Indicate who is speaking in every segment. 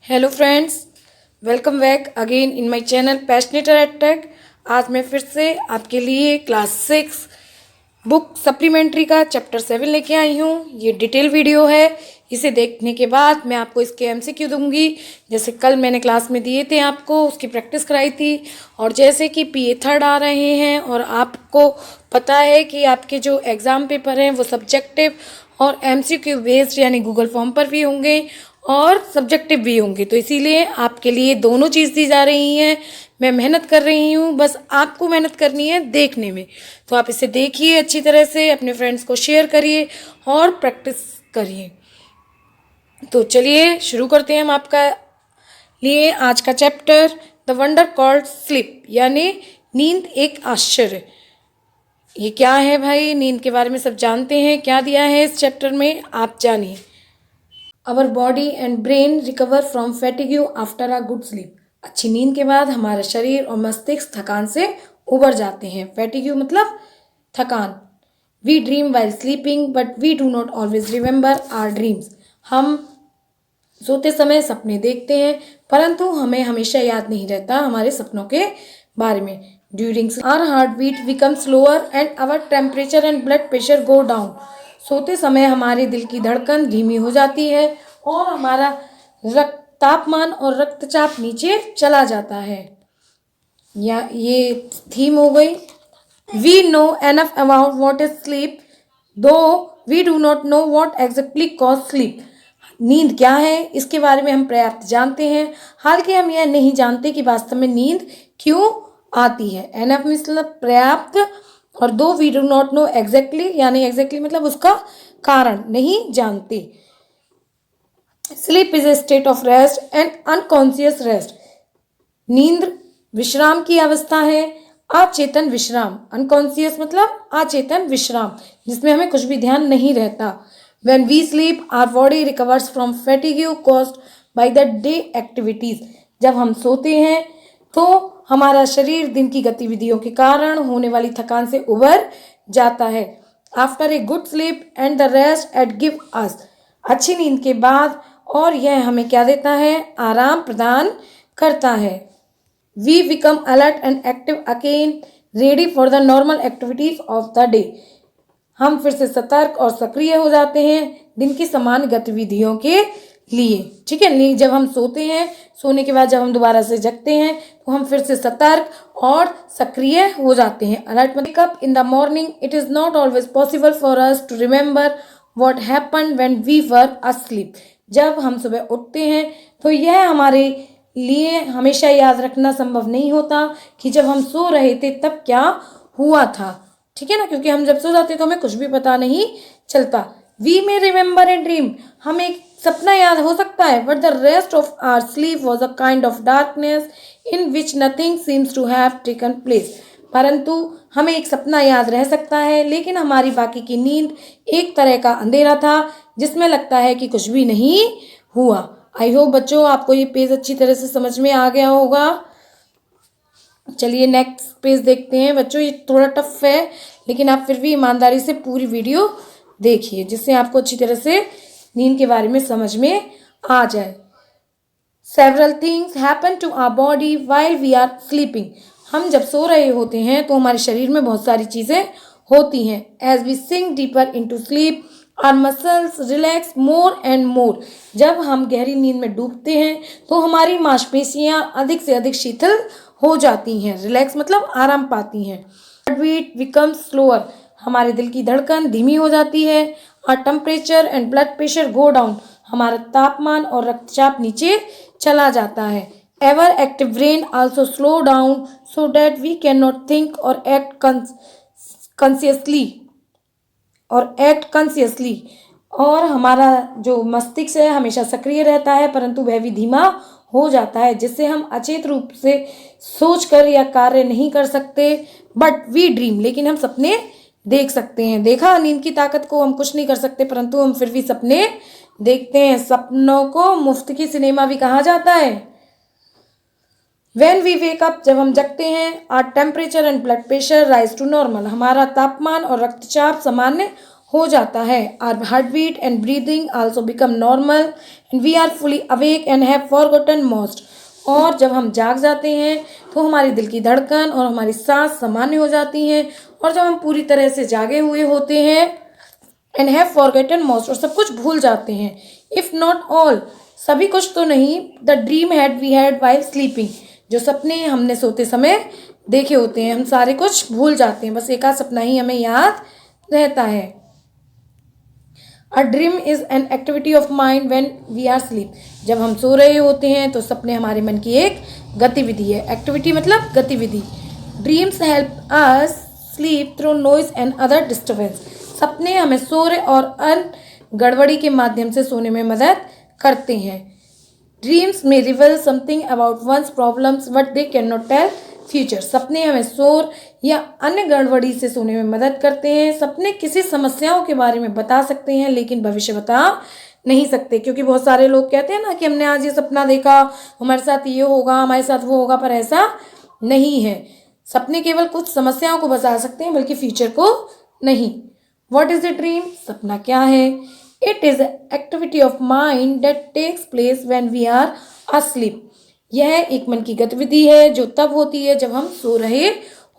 Speaker 1: Hello friends, welcome back again in my channel passionator at tech. आज मैं फिर से आपके लिए क्लास 6 बुक सप्लीमेंट्री का चैप्टर 7 लेके आई हूँ। ये डिटेल वीडियो है। इसे देखने के बाद मैं आपको इसके एमसीक्यू दूंगी, जैसे कल मैंने क्लास में दिए थे, आपको उसकी प्रैक्टिस कराई थी। और जैसे कि पीए थर्ड आ रहे हैं और आपको पता है कि आपके जो एग्ज़ाम पेपर हैं वो सब्जेक्टिव और एमसीक्यू बेस्ड यानी गूगल फॉर्म पर भी होंगे और सब्जेक्टिव भी होंगे, तो इसीलिए आपके लिए दोनों चीज़ दी जा रही हैं। मैं मेहनत कर रही हूँ, बस आपको मेहनत करनी है देखने में। तो आप इसे देखिए अच्छी तरह से, अपने फ्रेंड्स को शेयर करिए और प्रैक्टिस करिए। तो चलिए शुरू करते हैं हम आपका लिए आज का chapter, the wonder called sleep, यानी नींद एक आश्चर्य। ये क्या है भाई? नींद के बारे में सब जानते हैं, क्या दिया है इस चैप्टर में आप जानिए। Our body and brain recover from fatigue after a good sleep. अच्छी नींद के बाद हमारा शरीर और मस्तिष्क थकान से उबर जाते हैं। फैटिग्यू मतलब थकान। We dream while sleeping but we do not always remember our dreams. हम सोते समय सपने देखते हैं, परंतु हमें हमेशा याद नहीं रहता हमारे सपनों के बारे में। During our heart beat become slower and our temperature and blood pressure go down. सोते समय हमारे दिल की धड़कन धीमी हो जाती है और हमारा रक्त तापमान और रक्तचाप नीचे चला जाता है। या ये थीम हो गई। We know enough about what is sleep though we do not know what exactly causes sleep. नींद क्या है इसके बारे में हम पर्याप्त जानते हैं, हालांकि हम यह नहीं जानते कि वास्तव में नींद क्यों आती है। एनफ मतलब पर्याप्त, और दो we do not know exactly, यानी एग्जैक्टली मतलब उसका कारण नहीं जानते। Sleep is a state of rest and unconscious rest. नींद विश्राम की अवस्था है, अचेतन विश्राम। अनकॉन्शियस मतलब अचेतन विश्राम, जिसमें हमें कुछ भी ध्यान नहीं रहता। When we sleep, our body recovers from fatigue caused by the day activities. जब हम सोते हैं तो हमारा शरीर दिन की गतिविधियों के कारण होने वाली थकान से उबर जाता है। After a good sleep and the rest it give us, अच्छी नींद के बाद और यह हमें क्या देता है? आराम प्रदान करता है। We become alert and active again, ready for the normal activities of the day. हम फिर से सतर्क और सक्रिय हो जाते हैं दिन की समान गतिविधियों के लिए। ठीक है, जब हम सोते हैं, सोने के बाद जब हम दोबारा से जगते हैं तो हम फिर से सतर्क और सक्रिय हो जाते हैं। अलर्ट मतलब up in the morning, it is not always possible for us to remember what happen when we were asleep. जब हम सुबह उठते हैं तो यह हमारे लिए हमेशा याद रखना संभव नहीं होता कि जब हम सो रहे थे तब क्या हुआ था। ठीक है ना, क्योंकि हम जब सो जाते हैं तो हमें कुछ भी पता नहीं चलता। We may remember a dream, हमें एक सपना याद हो सकता है, but the rest of our sleep was a kind of darkness in which nothing seems to have taken place. परंतु हमें एक सपना याद रह सकता है, लेकिन हमारी बाकी की नींद एक तरह का अंधेरा था जिसमें लगता है कि कुछ भी नहीं हुआ। आई होप बच्चों आपको ये पेज अच्छी तरह से समझ में आ गया होगा। चलिए नेक्स्ट पेज देखते हैं। बच्चों ये थोड़ा टफ है, लेकिन आप फिर भी ईमानदारी से पूरी वीडियो देखिए, जिससे आपको अच्छी तरह से नींद के बारे में समझ में आ जाए। Several things happen to our body while we are sleeping. हम जब सो रहे होते हैं तो हमारे शरीर में बहुत सारी चीज़ें होती हैं। As we sink deeper into sleep our muscles relax more and more. जब हम गहरी नींद में डूबते हैं तो हमारी मांसपेशियां अधिक से अधिक शिथिल हो जाती हैं। रिलैक्स मतलब आराम पाती हैं। हार्ट बीट बिकम स्लोअर, हमारे दिल की धड़कन धीमी हो जाती है। और temperature and blood pressure go down, हमारा तापमान और रक्तचाप नीचे चला जाता है। Ever active brain also slow down so that we can not think or act consciously. और हमारा जो मस्तिष्क है हमेशा सक्रिय रहता है, परंतु वह भी धीमा हो जाता है, जिससे हम अचेत रूप से सोचकर या कार्य नहीं कर सकते। बट वी ड्रीम, लेकिन हम सपने देख सकते हैं। देखा नींद की ताकत को, हम कुछ नहीं कर सकते परंतु हम फिर भी सपने देखते हैं। सपनों को मुफ्त की सिनेमा भी कहा जाता है। When we wake up, जब हम जगते हैं, our temperature and blood pressure rise to normal, हमारा तापमान और रक्तचाप सामान्य हो जाता है। Our heart beat and breathing also become normal and we are fully awake and have forgotten most. और जब हम जाग जाते हैं तो हमारी दिल की धड़कन और हमारी सांस सामान्य हो जाती हैं, और जब हम पूरी तरह से जागे हुए होते हैं एंड हैव फॉरगेटन मोस्ट, और सब कुछ भूल जाते हैं। इफ नॉट ऑल, सभी कुछ तो नहीं, the dream had we had while sleeping, जो सपने हमने सोते समय देखे होते हैं हम सारे कुछ भूल जाते हैं, बस एक आध सपना ही हमें याद रहता है। A dream is an activity of mind when we are sleep, जब हम सो रहे होते हैं तो सपने हमारे मन की एक गतिविधि है। एक्टिविटी मतलब गतिविधि। Dreams help us sleep through noise and other disturbance, सपने हमें शोर और अन्य गड़बड़ी के माध्यम से सोने में मदद करते हैं। Dreams may reveal something about one's problems but they can not tell future, सपने हमें शोर या अन्य गड़बड़ी से सोने में मदद करते हैं। सपने किसी समस्याओं के बारे में बता सकते हैं लेकिन भविष्य बता नहीं सकते, क्योंकि बहुत सारे लोग कहते हैं ना कि हमने आज ये सपना देखा, हमारे साथ ये होगा, हमारे साथ वो होगा, पर ऐसा नहीं है। सपने केवल कुछ समस्याओं को बता सकते हैं बल्कि फ्यूचर को नहीं। वॉट इज ए ड्रीम, सपना क्या है? It is activity of mind that takes place when we are asleep, यह एक मन की गतिविधि है जो तब होती है जब हम सो रहे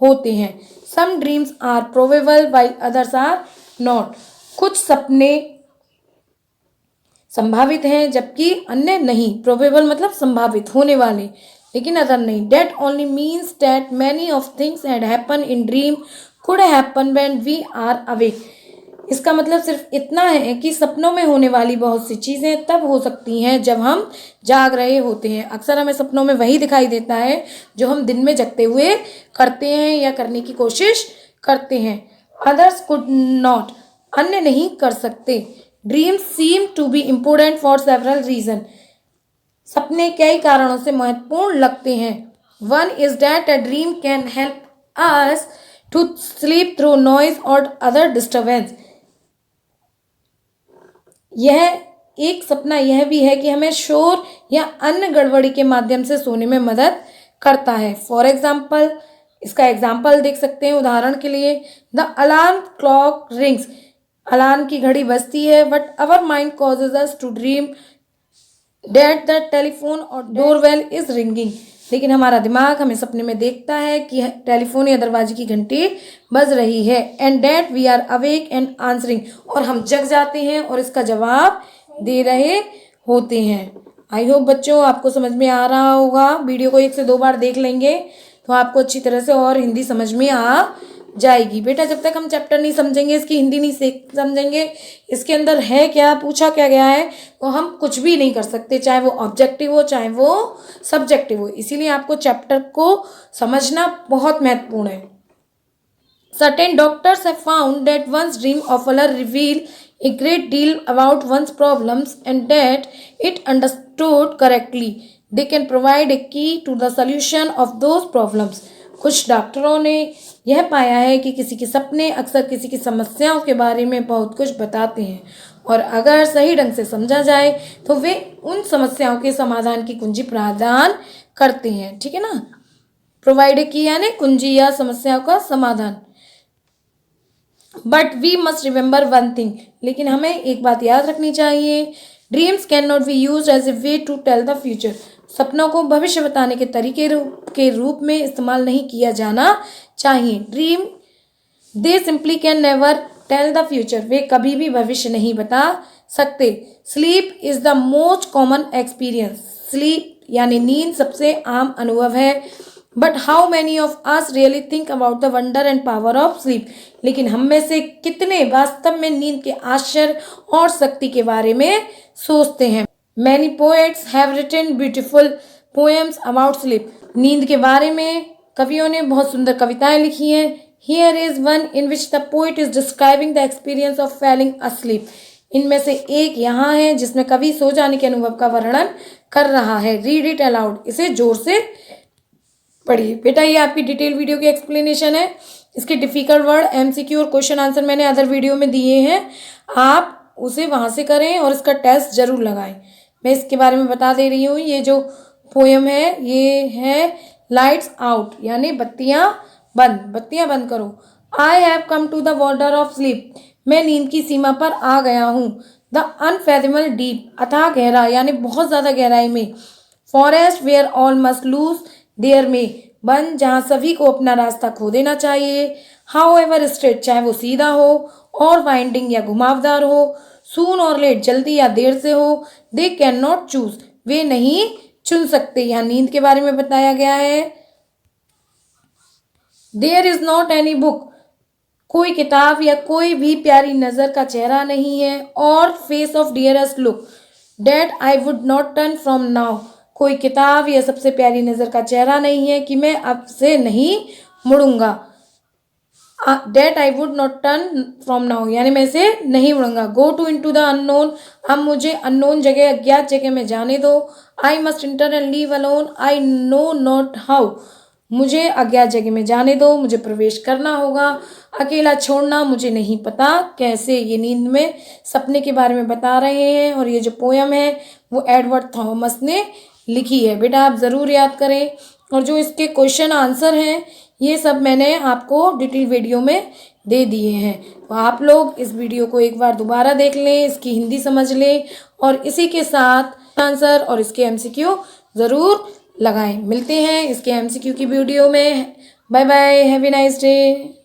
Speaker 1: होते हैं। Some dreams are probable while others are not, कुछ सपने संभावित हैं जबकि अन्य नहीं। प्रोबेबल मतलब संभावित होने वाले, लेकिन अदर नहीं। That only means that many of things had happen in dream could happen when we are awake, इसका मतलब सिर्फ इतना है कि सपनों में होने वाली बहुत सी चीज़ें तब हो सकती हैं जब हम जाग रहे होते हैं। अक्सर हमें सपनों में वही दिखाई देता है जो हम दिन में जगते हुए करते हैं या करने की कोशिश करते हैं। अदर्स कुड नॉट, अन्य नहीं कर सकते। Dreams seem to be important for several reason, सपने कई कारणों से महत्वपूर्ण लगते हैं। One is that a dream can help us to sleep through noise or other disturbance, यह एक सपना यह भी है कि हमें शोर या अन्य गड़बड़ी के माध्यम से सोने में मदद करता है। फॉर एग्जाम्पल, इसका एग्जाम्पल देख सकते हैं उदाहरण के लिए, the alarm clock rings, alarm की घड़ी बजती है, but our mind causes us to dream that the telephone or doorbell is ringing, लेकिन हमारा दिमाग हमें सपने में देखता है कि टेलीफोन या दरवाजे की घंटी बज रही है, and that we are awake and answering, और हम जग जाते हैं और इसका जवाब दे रहे होते हैं। आई होप बच्चों आपको समझ में आ रहा होगा। वीडियो को 1 से 2 बार देख लेंगे तो आपको अच्छी तरह से और हिंदी समझ में आ जाएगी। बेटा जब तक हम चैप्टर नहीं समझेंगे, इसकी हिंदी नहीं समझेंगे, इसके अंदर है क्या, पूछा क्या गया है, तो हम कुछ भी नहीं कर सकते, चाहे वो ऑब्जेक्टिव हो चाहे वो सब्जेक्टिव हो। इसीलिए आपको चैप्टर को समझना बहुत महत्वपूर्ण है। Certain doctors have found that one's dream often reveal a great deal about one's problems and that it understood correctly, they can provide a key to the solution of those problems. कुछ डॉक्टरों ने यह पाया है कि किसी के सपने अक्सर किसी की समस्याओं के बारे में बहुत कुछ बताते हैं, और अगर सही ढंग से समझा जाए तो वे उन समस्याओं के समाधान की कुंजी प्रदान करते हैं। ठीक है ना, प्रोवाइड की यानी कुंजी या समस्याओं का समाधान। But we must remember one thing, लेकिन हमें एक बात याद रखनी चाहिए, dreams can not be use as a way to tell the future, सपनों को भविष्य बताने के तरीके के रूप में इस्तेमाल नहीं किया जाना चाहिए। Dream they simply can never tell the future, वे कभी भी भविष्य नहीं बता सकते। Sleep is the most common experience, sleep यानी नींद सबसे आम अनुभव है। But how many of us really think about the wonder and power of sleep, लेकिन हम में से कितने वास्तव में नींद के आश्चर्य और शक्ति के बारे में सोचते हैं। Many poets have written beautiful poems about sleep, नींद के बारे में कवियों ने बहुत सुंदर कविताएं लिखी हैं। Here is one in which the poet is describing the experience of falling asleep, इनमें से एक यहाँ है जिसमें कवि सो जाने के अनुभव का वर्णन कर रहा है। रीड इट अलाउड, इसे जोर से पढ़िए। बेटा ये आपकी डिटेल वीडियो की एक्सप्लेनेशन है, इसके डिफिकल्ट वर्ड, एमसीक्यू और क्वेश्चन आंसर मैंने अदर वीडियो में दिए हैं, आप उसे वहाँ से करें और इसका टेस्ट जरूर लगाएं। मैं इसके बारे में बता दे रही हूँ। ये जो पोएम है ये है लाइट्स आउट, यानी बत्तियाँ बंद, बत्तियाँ बंद करो। I have come to the border of sleep, मैं नींद की सीमा पर आ गया हूँ। द अनफेथेबल डीप, अथाह गहरा यानी बहुत ज़्यादा गहराई में। Forest where all must lose their way, वन जहाँ सभी को अपना रास्ता खो देना चाहिए। हाउ एवर स्ट्रेट, चाहे वो सीधा हो, और वाइंडिंग या घुमावदार हो, सून और लेट, जल्दी या देर से हो। दे कैन नॉट चूज, वे नहीं चुन सकते। यहाँ नींद के बारे में बताया गया है। There is not any book, कोई किताब या कोई भी प्यारी नज़र का चेहरा नहीं है। Or face of dearest look that I would not turn from now, कोई किताब या सबसे प्यारी नज़र का चेहरा नहीं है कि मैं अब से नहीं मुड़ूंगा। That I would not turn from now यानी मैं से नहीं मुड़ूंगा। Go to into the unknown, अब मुझे अननोन जगह, अज्ञात जगह में जाने दो। I must enter and leave alone, I know not how, मुझे अज्ञात जगह में जाने दो, मुझे प्रवेश करना होगा। अकेला छोड़ना, मुझे नहीं पता कैसे। ये नींद में सपने के बारे में बता रहे हैं और ये जो पोयम है वो एडवर्ड थॉमस ने लिखी है। बेटा आप ज़रूर याद करें, और जो इसके क्वेश्चन आंसर हैं ये सब मैंने आपको डिटेल वीडियो में दे दिए हैं। तो आप लोग इस वीडियो को एक बार दोबारा देख लें, इसकी हिंदी समझ लें और इसी के साथ आंसर और इसके एमसीक्यू ज़रूर लगाएं। मिलते हैं इसके एमसीक्यू की वीडियो में। Bye bye, have a nice day.